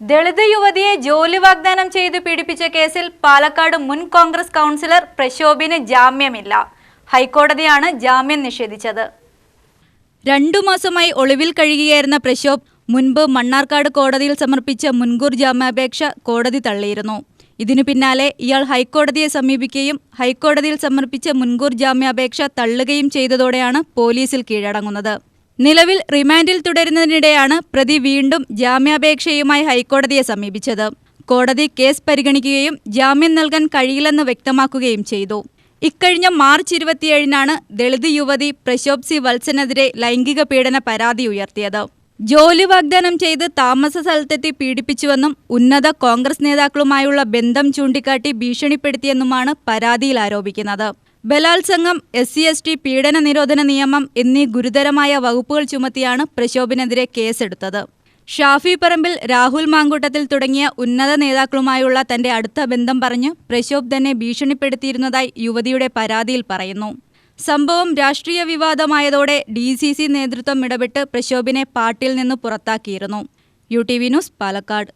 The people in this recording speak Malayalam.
ദളിത് യുവതിയെ ജോലി വാഗ്ദാനം ചെയ്ത് പീഡിപ്പിച്ച കേസിൽ പാലക്കാട് മുൻ കോൺഗ്രസ് കൗൺസിലർ പ്രശോഭിന് ജാമ്യമില്ല. ഹൈക്കോടതിയാണ് ജാമ്യം നിഷേധിച്ചത്. 2 മാസമായി ഒളിവിൽ കഴിയുകയായിരുന്ന പ്രശോഭ് മുൻപ് മണ്ണാർക്കാട് കോടതിയിൽ സമർപ്പിച്ച മുൻകൂർ ജാമ്യാപേക്ഷ കോടതി തള്ളിയിരുന്നു. ഇതിനു പിന്നാലെ ഇയാൾ ഹൈക്കോടതിയെ സമീപിക്കുകയും ഹൈക്കോടതിയിൽ സമർപ്പിച്ച മുൻകൂർ ജാമ്യാപേക്ഷ തള്ളുകയും ചെയ്തതോടെയാണ് പോലീസിൽ കീഴടങ്ങുന്നത്. നിലവിൽ റിമാൻഡിൽ തുടരുന്നതിനിടെയാണ് പ്രതി വീണ്ടും ജാമ്യാപേക്ഷയുമായി ഹൈക്കോടതിയെ സമീപിച്ചത്. കോടതി കേസ് പരിഗണിക്കുകയും ജാമ്യം നൽകാൻ കഴിയില്ലെന്ന് വ്യക്തമാക്കുകയും ചെയ്തു. ഇക്കഴിഞ്ഞ മാർച്ച് 27-നാണ് ദളിത് യുവതി പ്രശോഭ് സി വത്സനെതിരെ ലൈംഗിക പീഡന പരാതി ഉയർത്തിയത്. ജോലി വാഗ്ദാനം ചെയ്ത് താമസ സ്ഥലത്തെത്തി പീഡിപ്പിച്ചുവെന്നും ഉന്നത കോൺഗ്രസ് നേതാക്കളുമായുള്ള ബന്ധം ചൂണ്ടിക്കാട്ടി ഭീഷണിപ്പെടുത്തിയെന്നുമാണ് പരാതിയിൽ ആരോപിക്കുന്നത്. ബലാത്സംഗം, SC/ST പീഡന നിരോധന നിയമം എന്നീ ഗുരുതരമായ വകുപ്പുകൾ ചുമത്തിയാണ് പ്രശോഭിനെതിരെ കേസെടുത്തത്. ഷാഫി പറമ്പിൽ, രാഹുൽ മാങ്കൂട്ടത്തിൽ തുടങ്ങിയ ഉന്നത നേതാക്കളുമായുള്ള തന്റെ അടുത്ത ബന്ധം പറഞ്ഞ് പ്രശോഭ് തന്നെ ഭീഷണിപ്പെടുത്തിയിരുന്നതായി യുവതിയുടെ പരാതിയിൽ പറയുന്നു. സംഭവം രാഷ്ട്രീയ വിവാദമായതോടെ DCC നേതൃത്വം ഇടപെട്ട് പ്രശോഭിനെ പാർട്ടിയിൽ നിന്ന് പുറത്താക്കിയിരുന്നു. UTV news, Palakkad.